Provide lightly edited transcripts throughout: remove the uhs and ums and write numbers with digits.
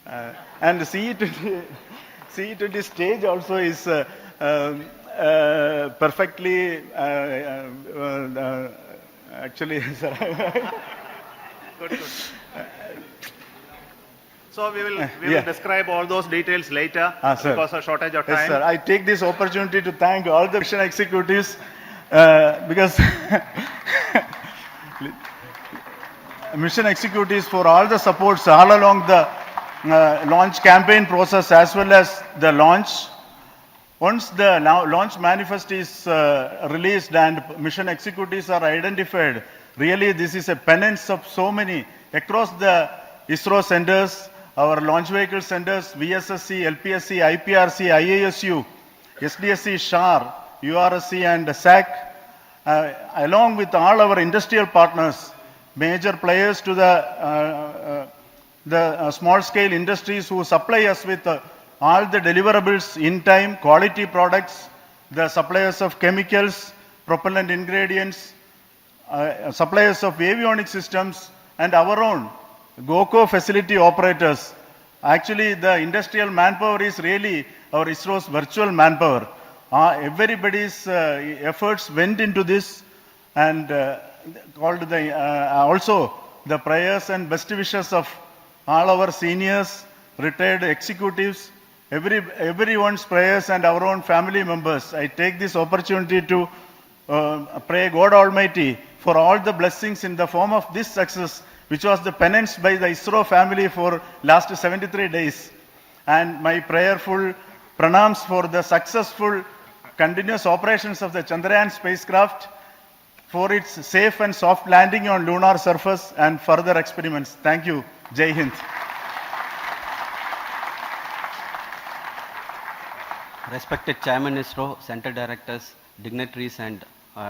And CE20 stage also is perfectly, actually, sir. Good. So we will describe all those details later because of shortage of time. Yes, sir. I take this opportunity to thank all the mission executives because mission executives for all the supports all along the launch campaign process as well as the launch. Once the launch manifest is released and mission executives are identified, really this is a penance of so many across the ISRO centers, our launch vehicle centers, VSSC, LPSC, IPRC, IASU, SDSC, SHAR, URSC and SAC, along with all our industrial partners, major players to the small scale industries who supply us with all the deliverables in time, quality products, the suppliers of chemicals, propellant ingredients, suppliers of avionics systems, and our own GOCO facility operators. Actually, the industrial manpower is really our ISRO's virtual manpower. Everybody's efforts went into this, and also the prayers and best wishes of all our seniors, retired executives, everyone's prayers and our own family members. I take this opportunity to pray God Almighty for all the blessings in the form of this success, which was the penance by the ISRO family for last 73 days. And my prayerful pranams for the successful continuous operations of the Chandrayaan spacecraft, for its safe and soft landing on lunar surface and further experiments. Thank you. Jai Hind. Respected Chairman ISRO, Center Directors, dignitaries and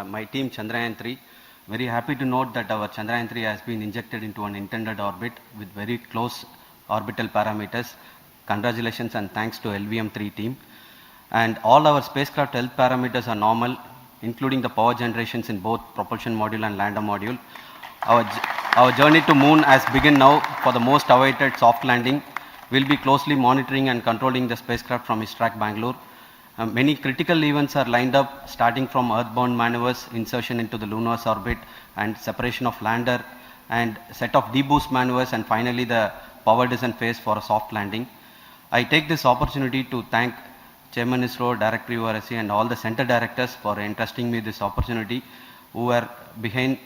my team Chandrayaan-3, very happy to note that our Chandrayaan-3 has been injected into an intended orbit with very close orbital parameters. Congratulations and thanks to LVM-3 team. And all our spacecraft health parameters are normal, including the power generations in both propulsion module and lander module. Our journey to moon has begun now for the most awaited soft landing. We'll be closely monitoring and controlling the spacecraft from ISRAC Bangalore. Many critical events are lined up, starting from earthbound maneuvers, insertion into the lunar orbit, and separation of lander, and set of deboost maneuvers, and finally the power descent phase for a soft landing. I take this opportunity to thank Chairman ISRO, Director URSC, and all the center directors for entrusting me this opportunity, who have been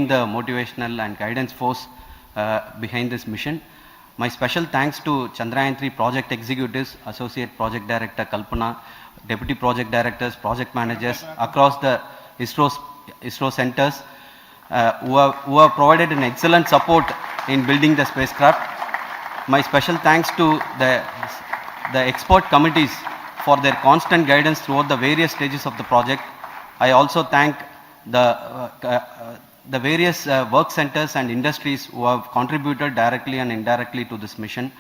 the motivational and guidance force behind this mission. My special thanks to Chandrayaan-3 project executives, Associate Project Director Kalpana, Deputy Project Directors, Project Managers across the ISRO centers who have provided an excellent support in building the spacecraft. My special thanks to the expert committees for their constant guidance throughout the various stages of the project. I also thank the various work centers and industries who have contributed directly and indirectly to this mission.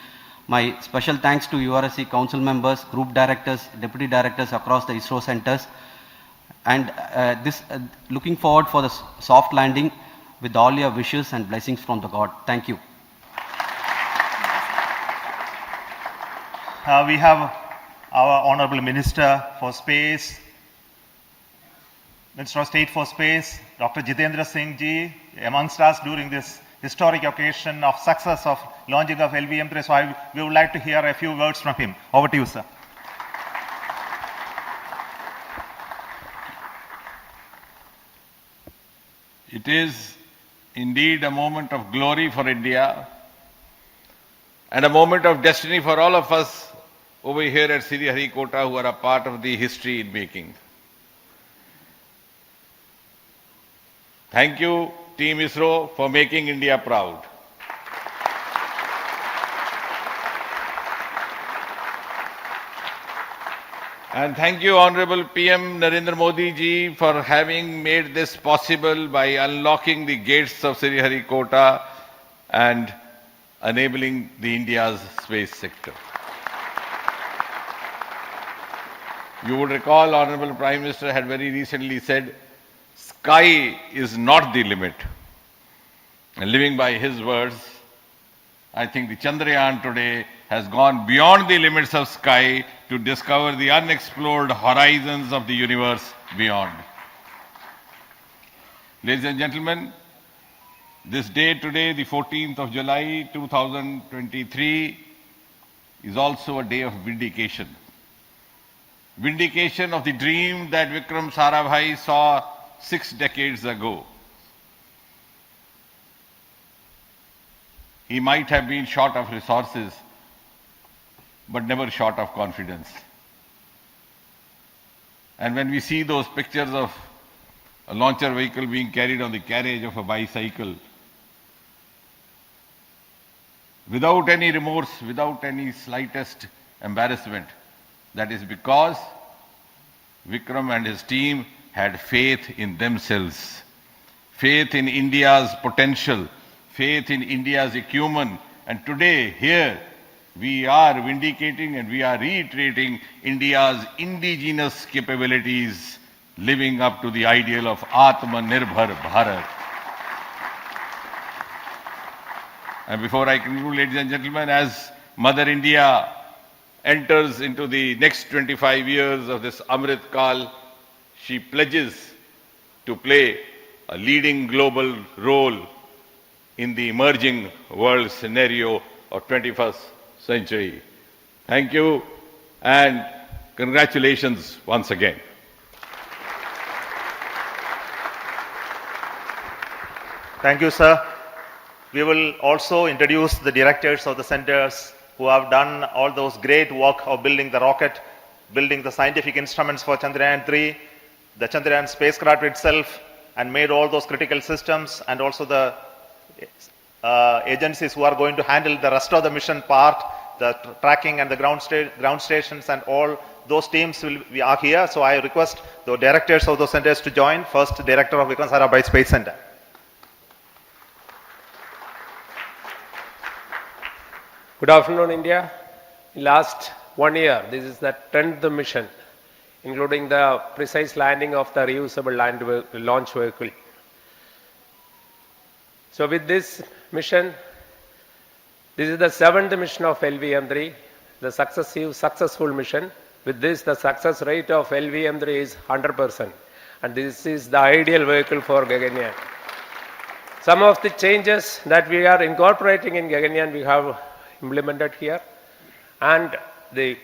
My special thanks to URSC council members, group directors, deputy directors across the ISRO centers, and looking forward for the soft landing with all your wishes and blessings from the God. Thank you. We have our Honorable Minister for Space, Minister of State for Space, Dr. Jitendra Singh ji, amongst us during this historic occasion of success of launching of LVM-3. So we would like to hear a few words from him. Over to you, sir. It is indeed a moment of glory for India and a moment of destiny for all of us over here at Sriharikota who are a part of the history in making. Thank you, Team ISRO, for making India proud. And thank you, Honorable PM Narendra Modi ji, for having made this possible by unlocking the gates of Sriharikota and enabling the India's space sector. You would recall, Honorable Prime Minister had very recently said, sky is not the limit. And living by his words, I think the Chandrayaan today has gone beyond the limits of sky to discover the unexplored horizons of the universe beyond. Ladies and gentlemen, this day today, the 14th of July 2023, is also a day of vindication. Vindication of the dream that Vikram Sarabhai saw 6 decades ago. He might have been short of resources, but never short of confidence. And when we see those pictures of a launcher vehicle being carried on the carriage of a bicycle, without any remorse, without any slightest embarrassment, that is because Vikram and his team had faith in themselves, faith in India's potential, faith in India's acumen. And today, here, we are vindicating and we are reiterating India's indigenous capabilities, living up to the ideal of Atmanirbhar Bharat. And before I conclude, ladies and gentlemen, as Mother India enters into the next 25 years of this Amrit Kal, she pledges to play a leading global role in the emerging world scenario of 21st century. Thank you and congratulations once again. Thank you, sir. We will also introduce the directors of the centers who have done all those great work of building the rocket, building the scientific instruments for Chandrayaan-3, the Chandrayaan spacecraft itself, and made all those critical systems, and also the agencies who are going to handle the rest of the mission part, the tracking and the ground stations, and all those teams are here. So I request the directors of those centers to join. First, Director of Vikram Sarabhai Space Center. Good afternoon, India. In last 1 year, this is the 10th mission, including the precise landing of the reusable launch vehicle. So with this mission, this is the 7th mission of LVM-3, the successful mission. With this, the success rate of LVM-3 is 100%. And this is the ideal vehicle for Gaganyaan. Some of the changes that we are incorporating in Gaganyaan, we have implemented here. And the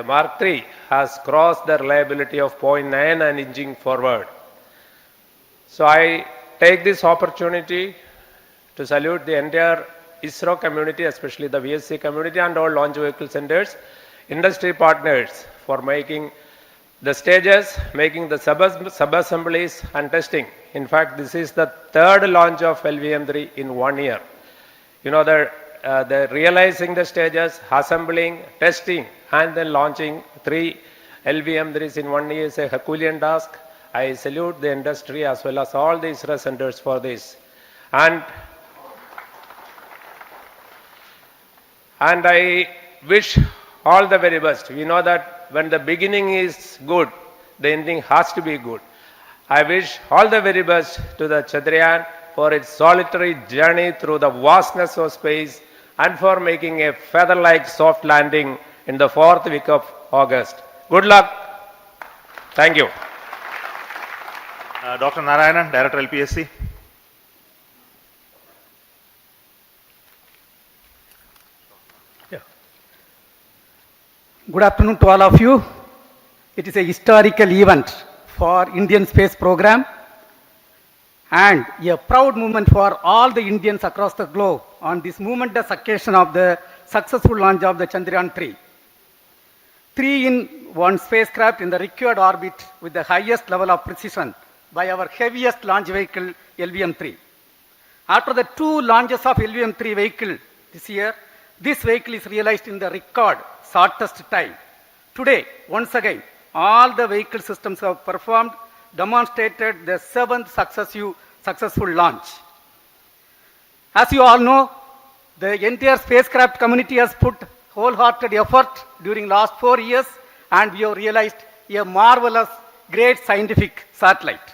Mark III has crossed the reliability of 0.9 and inching forward. So I take this opportunity to salute the entire ISRO community, especially the VSC community and all launch vehicle centers, industry partners for making the stages, making the sub-assemblies and testing. In fact, this is the 3rd launch of LVM-3 in 1 year. You know, the realizing the stages, assembling, testing, and then launching 3 LVM-3s in 1 year is a Herculean task. I salute the industry as well as all the ISRO centers for this. And I wish all the very best. We know that when the beginning is good, the ending has to be good. I wish all the very best to the Chandrayaan for its solitary journey through the vastness of space and for making a feather-like soft landing in the 4th week of August. Good luck. Thank you. Dr. Narayanan, Director LPSC. Good afternoon to all of you. It is a historical event for Indian space program and a proud moment for all the Indians across the globe on this momentous occasion of the successful launch of the Chandrayaan-3. 3-in-1 spacecraft in the required orbit with the highest level of precision by our heaviest launch vehicle, LVM-3. After the 2 launches of LVM-3 vehicle this year, this vehicle is realized in the record shortest time. Today, once again, all the vehicle systems have performed, demonstrated the 7th successful launch. As you all know, the entire spacecraft community has put wholehearted effort during last 4 years, and we have realized a marvelous, great scientific satellite.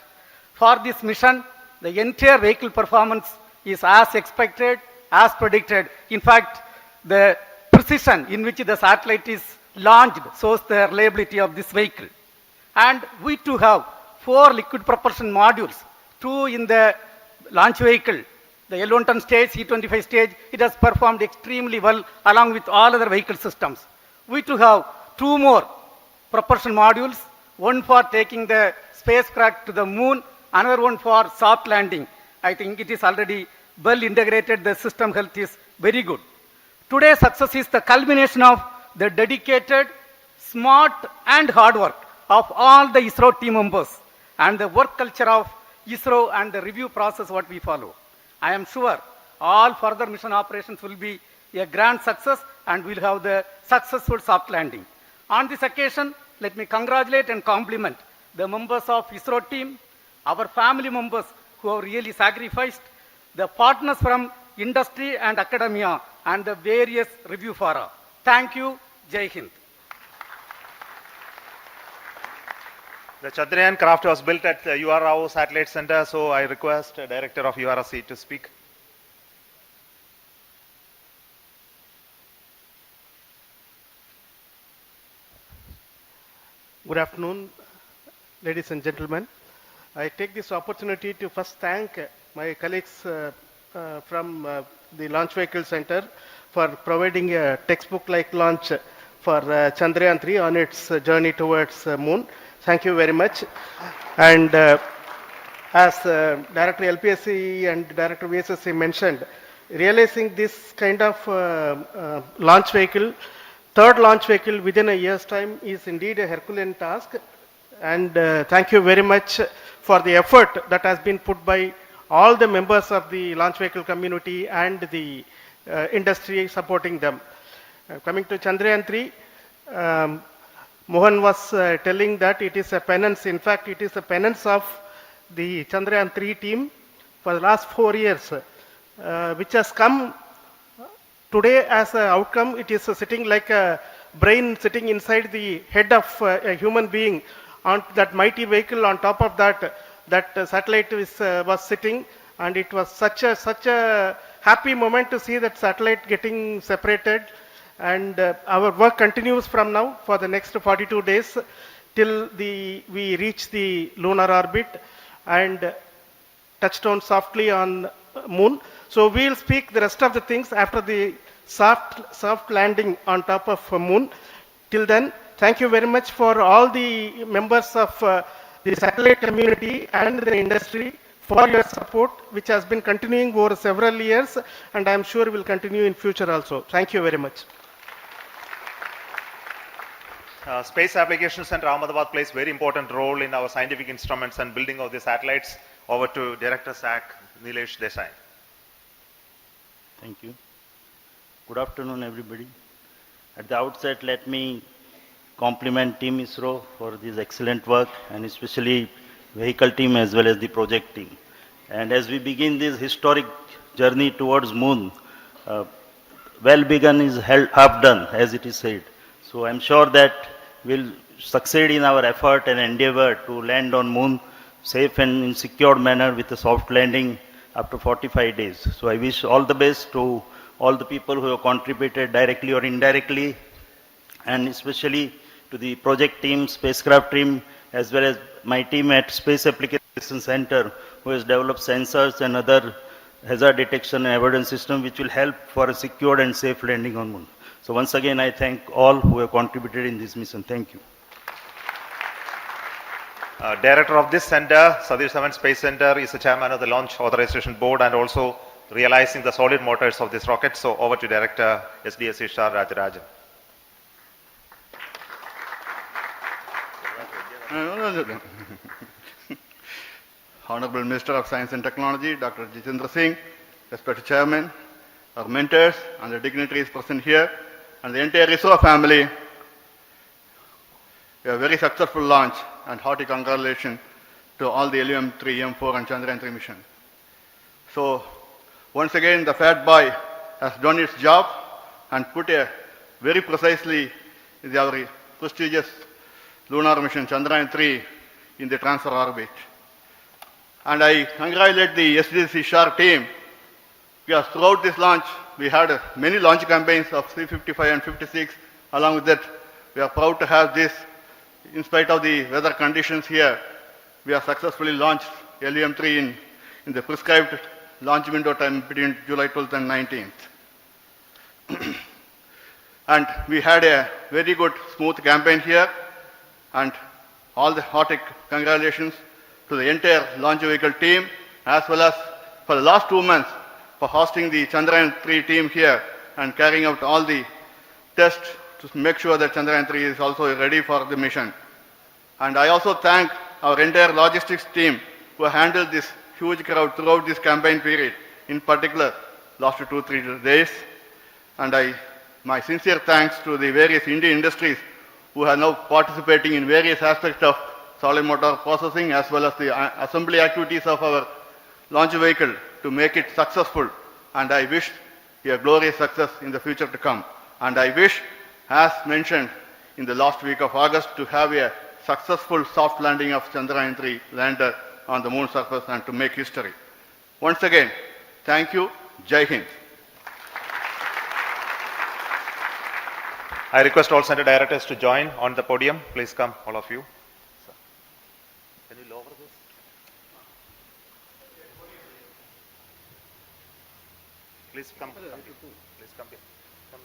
For this mission, the entire vehicle performance is as expected, as predicted. In fact, the precision in which the satellite is launched shows the reliability of this vehicle. And we too have 4 liquid propulsion modules, 2 in the launch vehicle. The L110 stage, C-25 stage, it has performed extremely well along with all other vehicle systems. We too have 2 more propulsion modules, one for taking the spacecraft to the moon, another one for soft landing. I think it is already well integrated, the system health is very good. Today's success is the culmination of the dedicated, smart and hard work of all the ISRO team members and the work culture of ISRO and the review process what we follow. I am sure all further mission operations will be a grand success and we'll have the successful soft landing. On this occasion, let me congratulate and compliment the members of ISRO team, our family members who have really sacrificed, the partners from industry and academia, and the various review fora. Thank you. Jai Hind. The Chandrayaan craft was built at the URO Satellite Center, so I request the Director of URC to speak. Good afternoon, ladies and gentlemen. I take this opportunity to first thank my colleagues from the Launch Vehicle Center for providing a textbook-like launch for Chandrayaan-3 on its journey towards moon. Thank you very much. And as Director LPSC and Director VSSC mentioned, realizing this kind of launch vehicle, third launch vehicle within a year's time is indeed a Herculean task. And thank you very much for the effort that has been put by all the members of the launch vehicle community and the industry supporting them. Coming to Chandrayaan-3, Mohan was telling that it is a penance. In fact, it is a penance of the Chandrayaan-3 team for the last 4 years, which has come today as an outcome. It is sitting like a brain sitting inside the head of a human being on that mighty vehicle. On top of that, that satellite was sitting, and it was such a happy moment to see that satellite getting separated. And our work continues from now for the next 42 days till we reach the lunar orbit and touch down softly on moon. So we'll speak the rest of the things after the soft landing on top of moon. Till then, thank you very much for all the members of the satellite community and the industry for your support, which has been continuing over several years, and I'm sure will continue in future also. Thank you very much. Space Application Center Ahmedabad plays very important role in our scientific instruments and building of the satellites. Over to Director SAC, Nilesh Desai. Thank you. Good afternoon, everybody. At the outset, let me compliment Team ISRO for this excellent work, and especially vehicle team as well as the project team. And as we begin this historic journey towards moon, well begun is half done, as it is said. So I'm sure that we'll succeed in our effort and endeavor to land on moon safe and in secured manner with a soft landing after 45 days. So I wish all the best to all the people who have contributed directly or indirectly, and especially to the project team, spacecraft team, as well as my team at Space Application Center, who has developed sensors and other hazard detection and avoidance system which will help for a secured and safe landing on moon. So once again, I thank all who have contributed in this mission. Thank you. Director of this center, Satish Dhawan Space Center, is the chairman of the Launch Authorization Board and also realizing the solid motors of this rocket. So over to Director SDSC Shah Rajarajan. Honorable Minister of Science and Technology, Dr. Jitendra Singh, respected Chairman, our mentors and the dignitaries present here, and the entire ISRO family, a very successful launch, and hearty congratulations to all the LVM-3, M4 and Chandrayaan-3 mission. So once again, the fat boy has done its job and put a very precisely our prestigious lunar mission Chandrayaan-3 in the transfer orbit. And I congratulate the SDSC SHAR team, because throughout this launch, we had many launch campaigns of 355 and 56. Along with that, we are proud to have this. In spite of the weather conditions here, we have successfully launched LVM-3 in the prescribed launch window time between July 12th and 19th. And we had a very good, smooth campaign here, and all the hearty congratulations to the entire launch vehicle team, as well as for the last 2 months for hosting the Chandrayaan-3 team here and carrying out all the tests to make sure that Chandrayaan-3 is also ready for the mission. And I also thank our entire logistics team who handled this huge crowd throughout this campaign period, in particular last 2-3 days. And my sincere thanks to the various Indian industries who are now participating in various aspects of solid motor processing as well as the assembly activities of our launch vehicle to make it successful. And I wish a glorious success in the future to come. And I wish, as mentioned in the last week of August, to have a successful soft landing of Chandrayaan-3 lander on the moon surface and to make history. Once again, thank you. Jai Hind. I request all center directors to join on the podium. Please come, all of you. Can you lower this? Please come. Please come here. Come.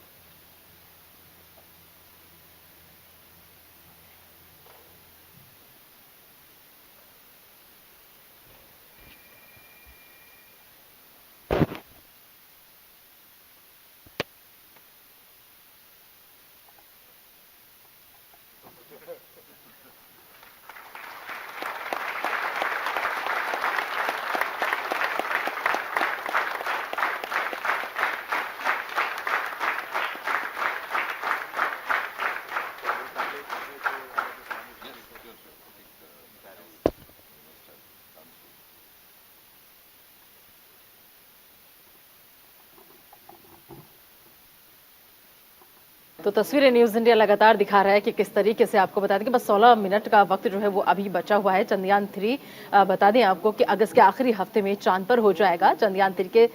तो तस्वीरें news India लगातार दिखा रहा है कि किस तरीके से आपको बता दें कि बस 16 मिनट का वक्त जो है वो अभी बचा हुआ है। चंद्रयान-3 बता दें आपको कि अगस्त के आखिरी हफ्ते में चांद पर हो जाएगा। चंद्रयान-3 के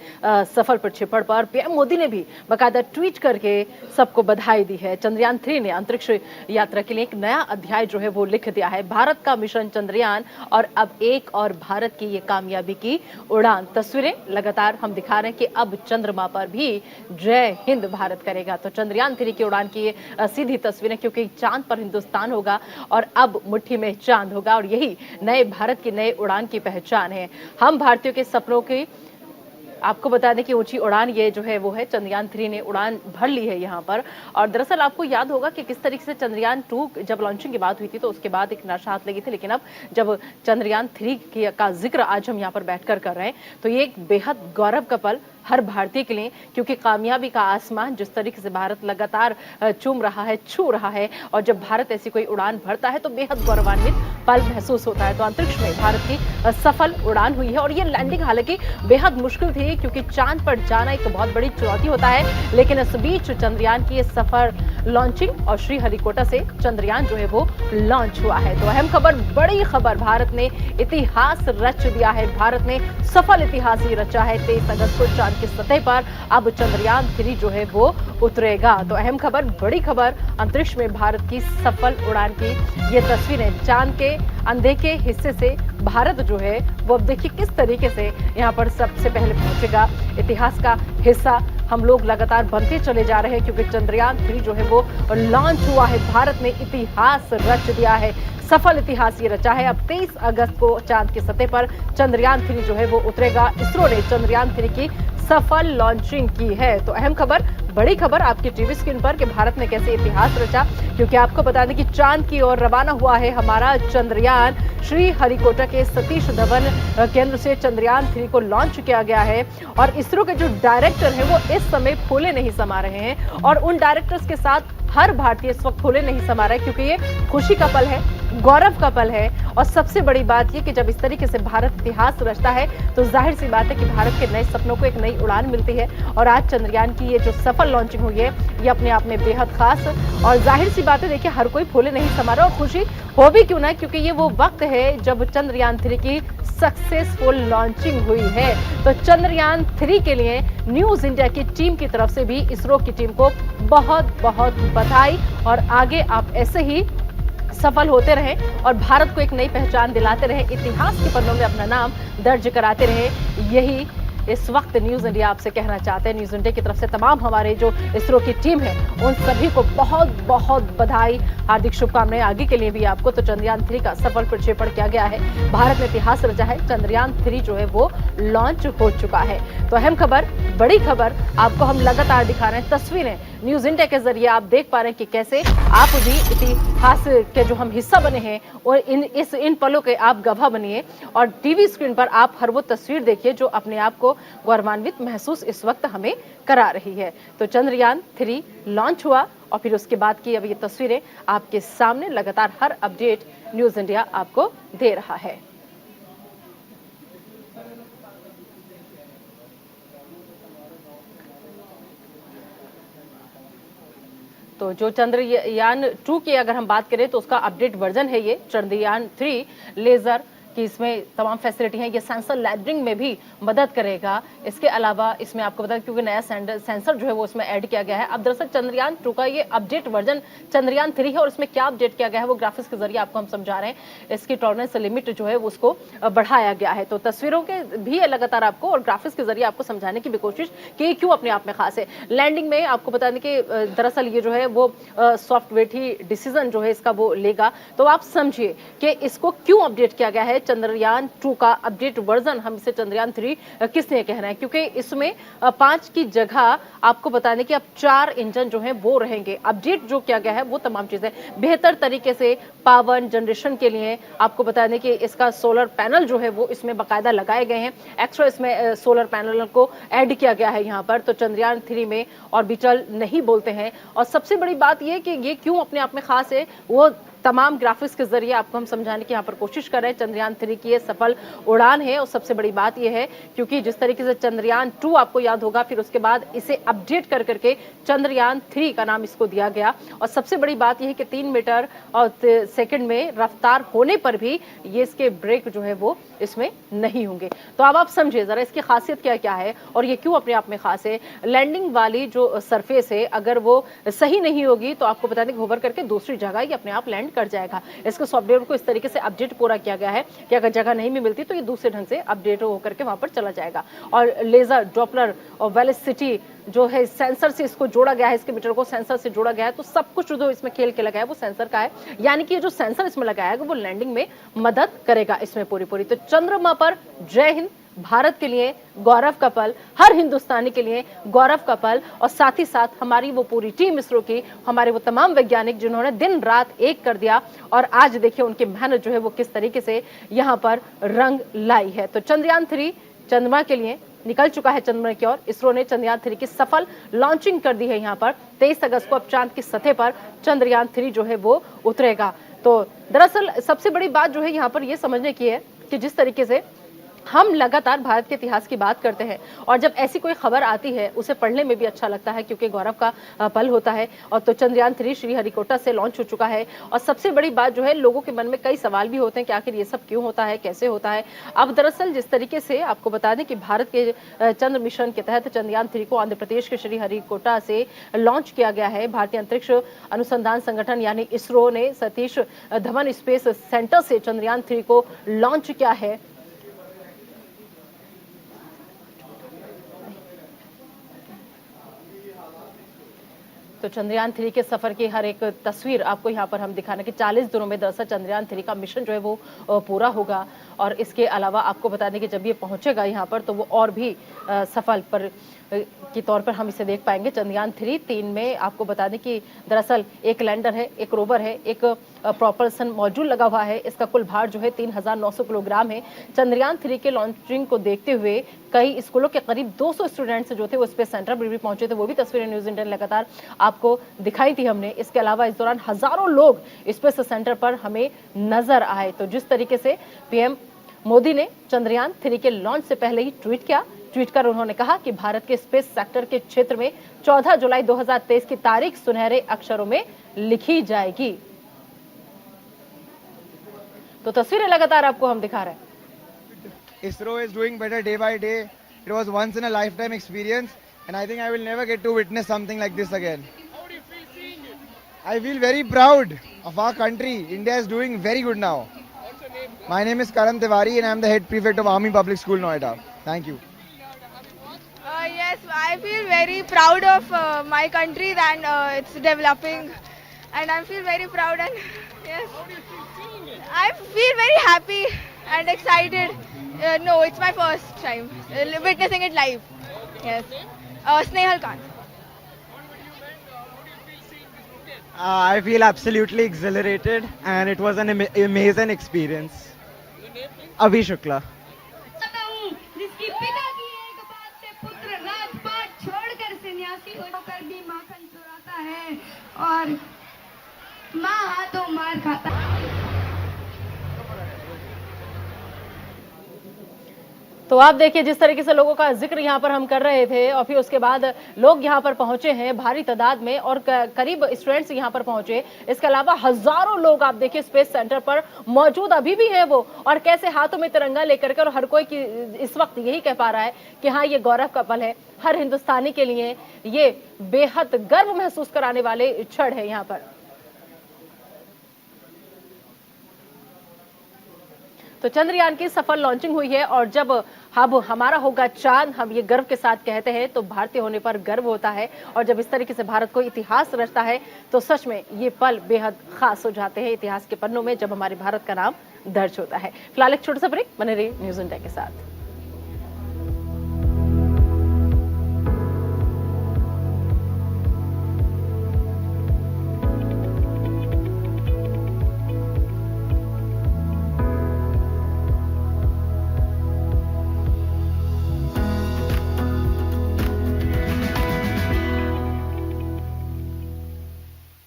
सफल प्रक्षेपण पर पीएम मोदी ने भी बाकायदा ट्वीट करके सबको बधाई दी है। चंद्रयान-3 ने अंतरिक्ष यात्रा के लिए एक नया अध्याय जो है वो लिख दिया है। भारत का मिशन चंद्रयान और अब एक और भारत की ये कामयाबी की उड़ान। तस्वीरें लगातार हम दिखा रहे हैं कि अब चंद्रमा पर भी जय हिंद भारत करेगा। तो चंद्रयान-3 की उड़ान की सीधी तस्वीरें, क्योंकि चांद पर हिंदुस्तान होगा और अब मुट्ठी में चांद होगा और यही नए भारत की नए उड़ान की पहचान है। हम भारतीयों के सपनों की आपको बता दें कि ऊंची उड़ान ये जो है वो है। चंद्रयान-3 ने उड़ान भर ली है यहाँ पर। और दरअसल आपको याद होगा कि किस तरीके से चंद्रयान-2 जब लॉन्चिंग की बात हुई थी तो उसके बाद एक नशा हाथ लगी थी, लेकिन अब जब चंद्रयान-3 का जिक्र आज हम यहाँ पर बैठकर कर रहे हैं तो ये एक बेहद गौरव का पल हर भारतीय के लिए, क्योंकि कामयाबी का आसमान जिस तरीके से भारत लगातार चूम रहा है, छू रहा है, और जब भारत ऐसी कोई उड़ान भरता है तो बेहद गौरवान्वित पल महसूस होता है। तो अंतरिक्ष में भारत की सफल उड़ान हुई है और ये लैंडिंग हालांकि बेहद मुश्किल थी, क्योंकि चांद पर जाना एक बहुत बड़ी चुनौती होता है, लेकिन इस बीच चंद्रयान की ये सफल लॉन्चिंग और श्रीहरिकोटा से चंद्रयान जो है वो लॉन्च हुआ है। तो अहम खबर, बड़ी खबर, भारत ने इतिहास रच दिया है। भारत ने सफल इतिहास ही रचा है। 23 अगस्त को चांद की सतह पर अब चंद्रयान-3 जो है वो उतरेगा। तो अहम खबर, बड़ी खबर, अंतरिक्ष में भारत की सफल उड़ान की ये तस्वीरें। चांद के अनदेखे हिस्से से भारत जो है वो अब देखिए किस तरीके से यहाँ पर सबसे पहले पहुंचेगा। इतिहास का हिस्सा हम लोग लगातार बनते चले जा रहे हैं, क्योंकि चंद्रयान-3 जो है वो लॉन्च हुआ है। भारत ने इतिहास रच दिया है, सफल इतिहास ये रचा है। अब 23 अगस्त को चांद की सतह पर चंद्रयान-3 जो है वो उतरेगा। इसरो ने चंद्रयान-3 की सफल लॉन्चिंग की है। तो अहम खबर, बड़ी खबर आपकी टीवी स्क्रीन पर कि भारत ने कैसे इतिहास रचा, क्योंकि आपको बता दें कि चांद की ओर रवाना हुआ है हमारा चंद्रयान। श्रीहरिकोटा के सतीश धवन केंद्र से चंद्रयान-3 को लॉन्च किया गया है और इसरो के जो डायरेक्टर हैं वो इस समय फूले नहीं समा रहे हैं और उन डायरेक्टर्स के साथ हर भारतीय इस वक्त फूले नहीं समा रहा है, क्योंकि ये खुशी का पल है। गौरव का पल है। और सबसे बड़ी बात ये कि जब इस तरीके से भारत इतिहास रचता है तो जाहिर सी बात है कि भारत के नए सपनों को एक नई उड़ान मिलती है। और आज चंद्रयान की ये जो सफल लॉन्चिंग हुई है ये अपने आप में बेहद खास, और जाहिर सी बात है देखिए हर कोई फूले नहीं समा रहा, और खुशी हो भी क्यों ना, क्योंकि ये वो वक्त है जब Chandrayaan-3 की सक्सेसफुल लॉन्चिंग हुई है। तो Chandrayaan-3 के लिए न्यूज इंडिया की टीम की तरफ से भी इसरो की टीम को बहुत बहुत बधाई, और आगे आप ऐसे ही सफल होते रहें और भारत को एक नई पहचान दिलाते रहें, इतिहास के पन्नों में अपना नाम दर्ज कराते रहें। यही इस वक्त न्यूज इंडिया आपसे कहना चाहते हैं। न्यूज इंडिया की तरफ से तमाम हमारे जो इसरो की टीम है उन सभी को बहुत बहुत बधाई, हार्दिक शुभकामनाएं आगे के लिए भी आपको। तो Chandrayaan-3 का सफल प्रक्षेपण किया गया है, भारत ने इतिहास रचा है, Chandrayaan-3 जो है वो लॉन्च हो चुका है। तो अहम खबर, बड़ी खबर आपको हम लगातार दिखा रहे हैं, तस्वीरें न्यूज इंडिया के जरिए आप देख पा रहे हैं कि कैसे आप भी इतिहास के जो हम हिस्सा बने हैं और इन पलों के आप गवाह बनिए, और टीवी स्क्रीन पर आप हर वो तस्वीर देखिए जो अपने आप को गौरवान्वित महसूस इस वक्त हमें करा रही है। तो Chandrayaan-3 लॉन्च हुआ और फिर उसके बाद की अब ये तस्वीरें आपके सामने, लगातार हर अपडेट न्यूज इंडिया आपको दे रहा है। तो जो Chandrayaan-2 की अगर हम बात करें तो उसका अपडेट वर्जन है ये Chandrayaan-3 लेजर कि इसमें तमाम फैसिलिटी हैं, ये सेंसर लैंडिंग में भी मदद करेगा। इसके अलावा इसमें आपको बता दें क्योंकि नया सेंसर जो है वो इसमें ऐड किया गया है। अब दरअसल Chandrayaan-2 का ये अपडेट वर्जन Chandrayaan-3 है, और इसमें क्या अपडेट किया गया है वो ग्राफिक्स के जरिए आपको हम समझा रहे हैं। इसकी टॉलरेंस लिमिट जो है उसको बढ़ाया गया है। तो तस्वीरों के भी लगातार आपको और ग्राफिक्स के जरिए आपको समझाने की भी कोशिश कि क्यों अपने आप में खास है। लैंडिंग में आपको बता दें कि दरअसल ये जो है वो सॉफ्टवेयर ही डिसीजन जो है इसका वो लेगा। तो आप समझिए कि इसको क्यों अपडेट किया गया है। Chandrayaan-2 का अपडेट वर्जन हम इसे Chandrayaan-3 किसने कहना है, क्योंकि इसमें 5 की जगह आपको बताने कि अब 4 इंजन जो हैं वो रहेंगे। अपडेट जो किया गया है वो तमाम चीजें बेहतर तरीके से पावर जनरेशन के लिए आपको बताने कि इसका सोलर पैनल जो है वो इसमें बाकायदा लगाए गए हैं। एक्स्ट्रा इसमें सोलर पैनल को ऐड किया गया है यहाँ पर। तो Chandrayaan-3 में ऑर्बिटल नहीं बोलते हैं। और सबसे बड़ी बात यह कि ये क्यों अपने आप में खास है वो तमाम ग्राफिक्स के जरिए आपको हम समझाने की यहाँ पर कोशिश कर रहे हैं। Chandrayaan-3 की ये सफल उड़ान है, और सबसे बड़ी बात ये है क्योंकि जिस तरीके से Chandrayaan-2 आपको याद होगा, फिर उसके बाद इसे अपडेट कर करके Chandrayaan-3 का नाम इसको दिया गया। और सबसे बड़ी बात यह है कि 3 मीटर और सेकंड में रफ्तार होने पर भी ये इसके ब्रेक जो है वो इसमें नहीं होंगे। तो अब आप समझिए जरा इसकी खासियत क्या क्या है और ये क्यों अपने आप में खास है। लैंडिंग वाली जो सरफेस है अगर वो सही नहीं होगी तो आपको बता दें कि होवर करके दूसरी जगह ये अपने आप लैंड कर जाएगा। इसके सॉफ्टवेयर को इस तरीके से अपडेट पूरा किया गया है कि अगर जगह नहीं भी मिलती तो ये दूसरे ढंग से अपडेट होकर के वहां पर चला जाएगा। और लेजर, डॉपलर और वेलोसिटी जो है सेंसर से इसको जोड़ा गया है, इसके मीटर को सेंसर से जोड़ा गया है। तो सब कुछ जो इसमें खेल के लगा है वो सेंसर का है, यानी कि जो सेंसर इसमें लगाया है वो लैंडिंग में मदद करेगा इसमें पूरी। तो चंद्रमा पर जय हिंद, भारत के लिए गौरव का पल, हर हिंदुस्तानी के लिए गौरव का पल, और साथ ही साथ हमारी वो पूरी टीम इसरो की, हमारे वो तमाम वैज्ञानिक जिन्होंने दिन रात एक कर दिया, और आज देखिए उनकी मेहनत जो है वो किस तरीके से यहाँ पर रंग लाई है। तो Chandrayaan-3 चंद्रमा के लिए निकल चुका है चंद्रमा की ओर। इसरो ने Chandrayaan-3 की सफल लॉन्चिंग कर दी है। यहाँ पर 23 अगस्त को अब चांद की सतह पर Chandrayaan-3 जो है वो उतरेगा। तो दरअसल सबसे बड़ी बात जो है यहाँ पर ये समझने की है कि जिस तरीके से हम लगातार भारत के इतिहास की बात करते हैं और जब ऐसी कोई खबर आती है उसे पढ़ने में भी अच्छा लगता है क्योंकि गौरव का पल होता है। और तो Chandrayaan-3 श्रीहरिकोटा से लॉन्च हो चुका है, और सबसे बड़ी बात जो है लोगों के मन में कई सवाल भी होते हैं कि आखिर ये सब क्यों होता है, कैसे होता है। अब दरअसल जिस तरीके से आपको बता दें कि भारत के चंद्र मिशन के तहत Chandrayaan-3 को आंध्र प्रदेश के श्रीहरिकोटा से लॉन्च किया गया है। भारतीय अंतरिक्ष अनुसंधान संगठन यानी इसरो ने सतीश धवन स्पेस सेंटर से Chandrayaan-3 को लॉन्च किया है। तो Chandrayaan-3 के सफर की हर एक तस्वीर आपको यहाँ पर हम दिखाना कि 40 दिनों में दरअसल Chandrayaan-3 का मिशन जो है वो पूरा होगा। और इसके अलावा आपको बता दें कि जब ये पहुंचेगा यहाँ पर तो वो और भी सफल पर के तौर पर हम इसे देख पाएंगे। Chandrayaan-3 3 में आपको बता दें कि दरअसल एक लैंडर है, एक रोवर है, एक प्रोपल्सन मॉड्यूल लगा हुआ है। इसका कुल भार जो है 3900 किलोग्राम है। Chandrayaan-3 के लॉन्चिंग को देखते हुए कई स्कूलों के करीब 200 स्टूडेंट्स जो थे वो स्पेस सेंटर पर भी पहुंचे थे। वो भी तस्वीरें न्यूज इंडिया लगातार आपको दिखाई थी हमने। इसके अलावा इस दौरान हजारों लोग स्पेस सेंटर पर हमें नजर आए। तो जिस तरीके से पीएम मोदी ने चंद्रयान 3 के लॉन्च से पहले ही ट्वीट किया, ट्वीट कर उन्होंने कहा कि भारत के स्पेस सेक्टर के क्षेत्र में 14 जुलाई 2023 की तारीख सुनहरे अक्षरों में लिखी जाएगी। तो तस्वीरें लगातार आपको हम दिखा रहे हैं। ISRO is doing better day by day. It was once in a lifetime experience, and I think I will never get to witness something like this again. How do you feel seeing it? I feel very proud of our country. India is doing very good now. What's your name? My name is Karan Tiwari, and I am the head prefect of Army Public School, Noida. Thank you. Yes, I feel very proud of my country and it's developing, and I feel very proud and yes. How do you feel seeing it? I feel very happy and excited. No, it's my first time witnessing it live. Yes. Snehal Khan. I feel absolutely exhilarated, and it was an amazing experience. Abhi Shukla. जिसकी पिता की एक बात से पुत्र राजपाट छोड़कर सन्यासी होकर भी माखन चुराता है और माँ हाथों मार खाता है। तो आप देखिए जिस तरीके से लोगों का जिक्र यहाँ पर हम कर रहे थे और फिर उसके बाद लोग यहाँ पर पहुंचे हैं भारी तादाद में और करीब स्टूडेंट्स यहाँ पर पहुंचे। इसके अलावा हजारों लोग आप देखिए स्पेस सेंटर पर मौजूद अभी भी है वो, और कैसे हाथों में तिरंगा लेकर के, और हर कोई इस वक्त यही कह पा रहा है कि हाँ ये गौरव का पल है, हर हिंदुस्तानी के लिए ये बेहद गर्व महसूस कराने वाले क्षण है यहाँ पर। तो चंद्रयान की सफल लॉन्चिंग हुई है और जब अब हमारा होगा चांद, हम ये गर्व के साथ कहते हैं तो भारतीय होने पर गर्व होता है। और जब इस तरीके से भारत को इतिहास रचता है तो सच में ये पल बेहद खास हो जाते हैं इतिहास के पन्नों में, जब हमारे भारत का नाम दर्ज होता है। फिलहाल एक छोटा सा ब्रेक, बने रहिए न्यूज़ इंडिया के साथ।